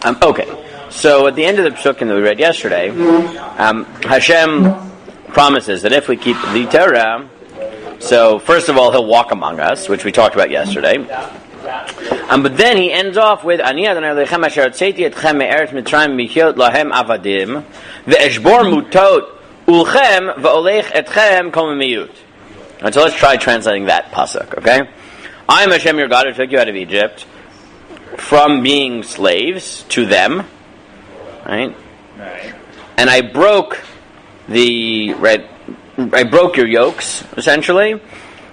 Okay, so at the end of the psukim that we read yesterday, Hashem promises that if we keep the Torah, so first of all, He'll walk among us, which we talked about yesterday. But then He ends off with Ani Adonai Elohechem asher hotzeti etchem me'eretz Mitzrayim mihyot lahem avadim ve'eshbor mutot ulchem ve'olech etchem kol miyut. And so let's try translating that pasuk. Okay, I am Hashem your God who took you out of Egypt from being slaves to them, right? And I broke I broke your yokes, essentially,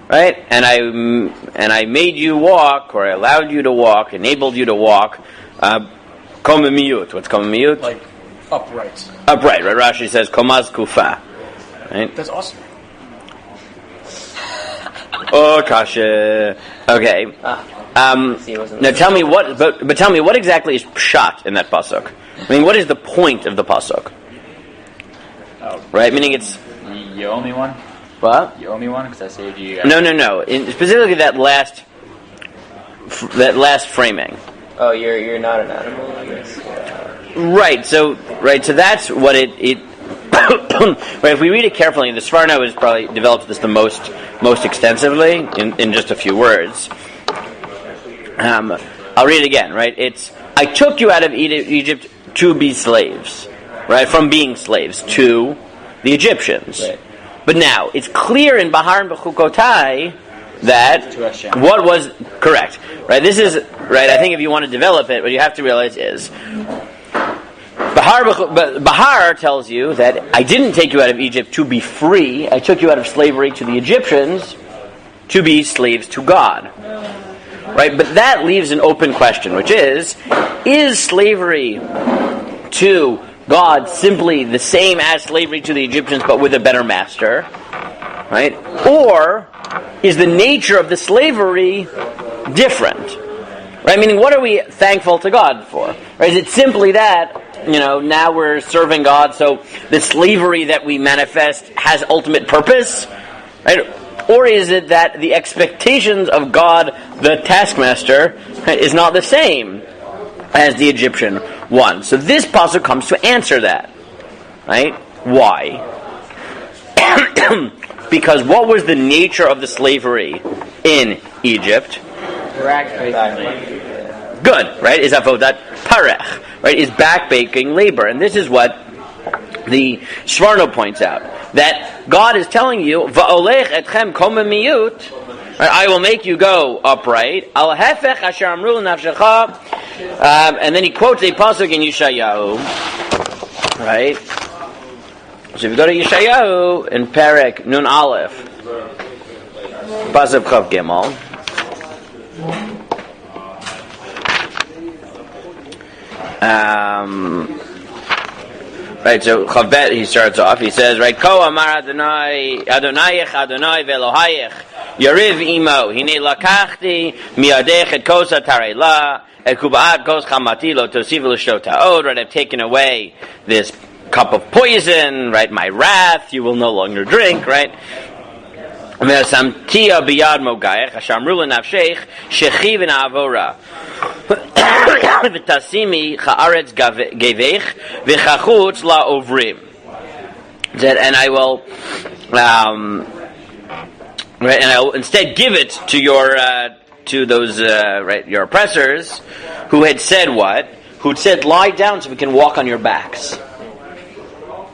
right? And I made you walk, or I allowed you to walk, enabled you to walk. Komemiyut. What's komemiyut? Like upright. Upright, right? Rashi says komaz kufa. Right? That's awesome. Oh, kasha. Okay. Now tell me but tell me what exactly is pshat in that pasuk. I mean, what is the point of the pasuk? Oh, right, meaning it's. You owe me one. What? You owe me one because I saved you. No. Specifically that last framing. Oh, you're not an animal, I guess. Right. So that's what it. Right, if we read it carefully, the Sforno has probably developed this the most extensively in just a few words. I'll read it again. Right, it's I took you out of Egypt to be slaves, right? From being slaves to the Egyptians. Right. But now it's clear in Bahar and Bechukotai that what was correct. Right, this is right. I think if you want to develop it, what you have to realize is. Bahar tells you that I didn't take you out of Egypt to be free. I took you out of slavery to the Egyptians to be slaves to God. Right? But that leaves an open question, which is slavery to God simply the same as slavery to the Egyptians but with a better master? Right? Or is the nature of the slavery different? Right? Meaning, what are we thankful to God for? Right? Is it simply that now we're serving God, so the slavery that we manifest has ultimate purpose? Right? Or is it that the expectations of God, the taskmaster, is not the same as the Egyptian one? So this pasuk comes to answer that. Right? Why? Because what was the nature of the slavery in Egypt? Good, right? Is avodat parech, right? Is backbaking labor, and this is what the Sforno points out, that God is telling you, "Va'olech etchem komemiyut," right? I will make you go upright. Al hefech asher amru nafshecha, and then he quotes a pasuk in Yeshayahu, right? So if you go to Yeshayahu in Perek Nun Aleph, pasuk Chav Gimel. Right, so Chavbet, he starts off, he says, right, Ko Amar Adonai, Adonayich, Adonai ve'Elohayich, Yariv imo, Hine lakachti, miadech et kosa tarela, et kubaat kos chamati lo tosiv l'shto ta'od, right, I've taken away this cup of poison, right, my wrath, you will no longer drink, right? Ve'asamtia biyad mogayech, Hashamru l'nafshech, shechi v'na'avora. V'tasimi cha'aretz gevech v'chachutz la'ovrim. And I will, right, and I will instead give it to those your oppressors, who had said what? Who said, lie down so we can walk on your backs.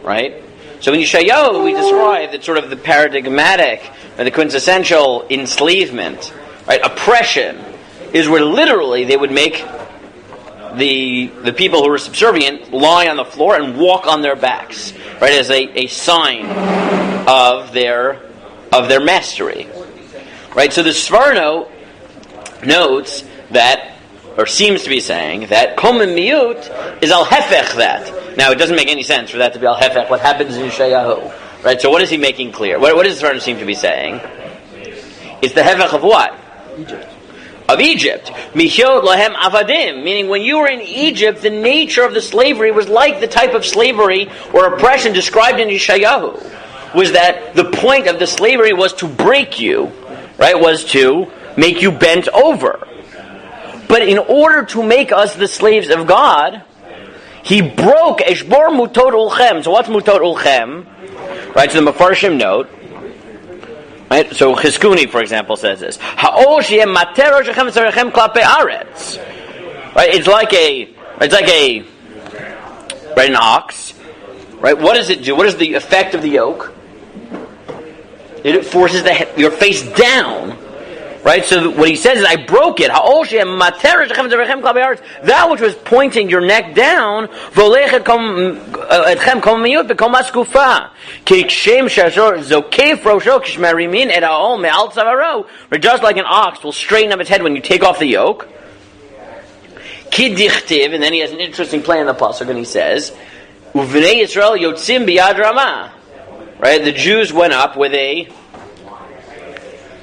Right. So in Yeshayahu we describe that sort of the paradigmatic, the quintessential enslavement, right? Oppression is where literally they would make the people who were subservient lie on the floor and walk on their backs, right, as a sign of their mastery, right? So the Sforno notes that, or seems to be saying that komem miyut is al hefech that. Now it doesn't make any sense for that to be al hefech. What happens in Yeshayahu, right? So what is he making clear? What does the Sforno seem to be saying? It's the hefech of what? Egypt. Of Egypt. Mihyot lahem avadim. Meaning when you were in Egypt, the nature of the slavery was like the type of slavery or oppression described in Yeshayahu. Was that the point of the slavery was to break you, right? Was to make you bent over. But in order to make us the slaves of God, he broke Eshbor Mutot Ulchem. So what's Mutot Ulchem? Right, so the Mefarshim note. Right, so Chizkuni, for example, says this. Ha'ol she'em matero shechem tzarechem klape aretz. Right, it's like an ox. Right, what does it do? What is the effect of the yoke? It forces your face down. Right, so what he says is, I broke it. That which was pointing your neck down, just like an ox will straighten up its head when you take off the yoke. And then he has an interesting play in the pasuk, and he says, right, the Jews went up with a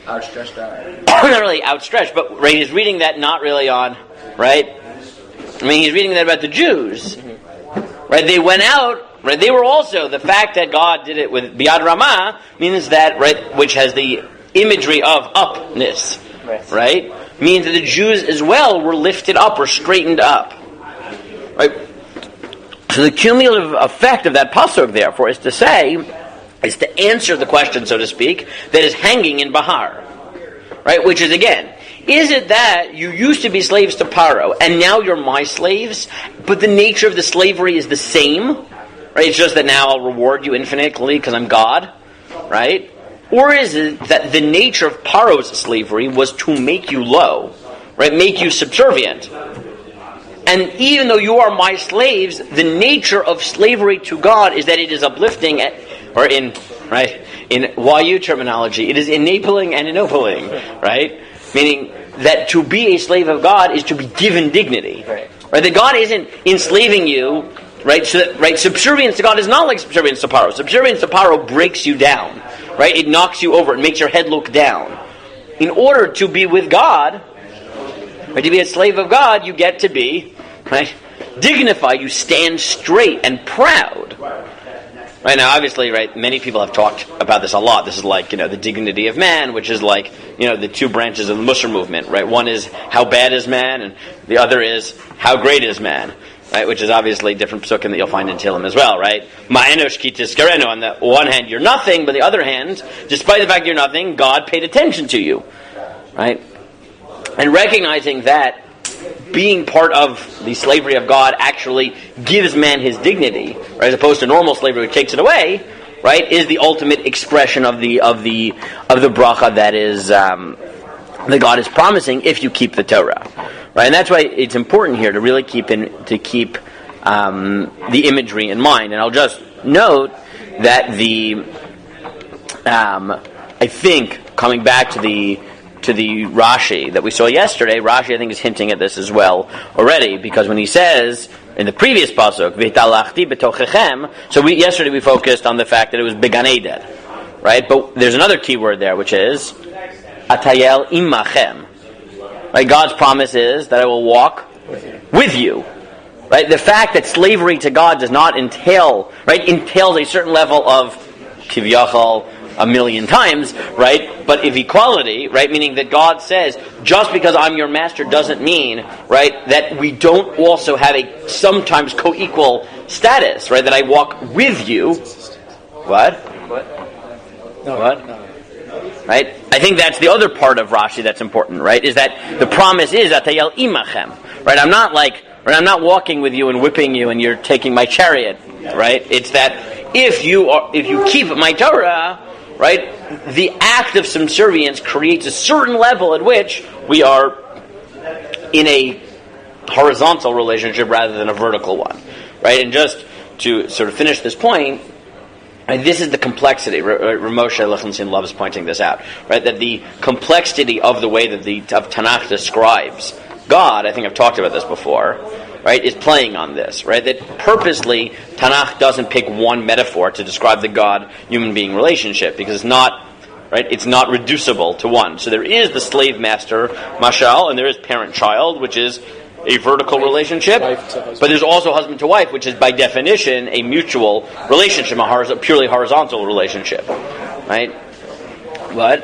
outstretched arm. not really outstretched, but right, he's reading that not really on, right? I mean, he's reading that about the Jews. Right, they went out, right, they were also, the fact that God did it with Biad Ramah means that, right, which has the imagery of upness, right, means that the Jews as well were lifted up or straightened up. Right? So the cumulative effect of that pasuk, therefore, is to answer the question, so to speak, that is hanging in Bahar. Right? Which is, again, is it that you used to be slaves to Paro, and now you're my slaves, but the nature of the slavery is the same? Right? It's just that now I'll reward you infinitely because I'm God? Right? Or is it that the nature of Paro's slavery was to make you low? Right? Make you subservient? And even though you are my slaves, the nature of slavery to God is that it is uplifting, or in YU terminology, it is enabling and ennobling, right? Meaning that to be a slave of God is to be given dignity, right? That God isn't enslaving you, right? So that, right, subservience to God is not like subservience to Paro. Subservience to Paro breaks you down, right? It knocks you over. It makes your head look down. In order to be with God, right, to be a slave of God, you get to be, right, dignified. You stand straight and proud. Right, now, obviously, right, many people have talked about this a lot. This is like, the dignity of man, which is like, the two branches of the Musar movement, right? One is how bad is man, and the other is how great is man, right? Which is obviously different psukim that you'll find in Tehillim as well, right? Ma'enosh ki tizkarenu. On the one hand, you're nothing, but on the other hand, despite the fact you're nothing, God paid attention to you, right? And recognizing that being part of the slavery of God actually gives man his dignity, right, as opposed to normal slavery which takes it away, right, is the ultimate expression of the bracha that is that God is promising if you keep the Torah, right? And that's why it's important here to really keep the imagery in mind. And I'll just note that I think coming back to the Rashi that we saw yesterday, Rashi I think is hinting at this as well already, because when he says in the previous pasuk, "V'talachti betochechem," so yesterday we focused on the fact that it was Began Eden, right? But there's another key word there, which is Atayel imachem. Right? God's promise is that I will walk with you. Right? The fact that slavery to God does not entails a certain level of kivyachal a million times, right? But of equality, right? Meaning that God says, just because I'm your master doesn't mean, right, that we don't also have a sometimes co-equal status, right? That I walk with you. What? What? Right? I think that's the other part of Rashi that's important, right? Is that the promise is Atayel imachem, right? I'm not walking with you and whipping you and you're taking my chariot, right? It's that if you keep my Torah, right, the act of subservience creates a certain level at which we are in a horizontal relationship rather than a vertical one, right? And just to sort of finish this point, this is the complexity. Ramosha Lichtenstein loves pointing this out, right? That the complexity of the way that of Tanakh describes God, I think I've talked about this before, right, is playing on this, right? That purposely Tanakh doesn't pick one metaphor to describe the God-human being relationship, because it's not reducible to one. So there is the slave-master mashal, and there is parent-child, which is a vertical relationship, but there's also husband to wife, which is by definition a mutual relationship, a purely horizontal relationship, right? What?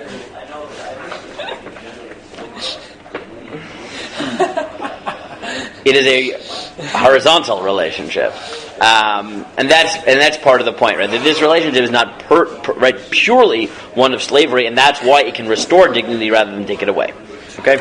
It is a horizontal relationship, and that's part of the point, right? That this relationship is not purely one of slavery, and that's why it can restore dignity rather than take it away. Okay.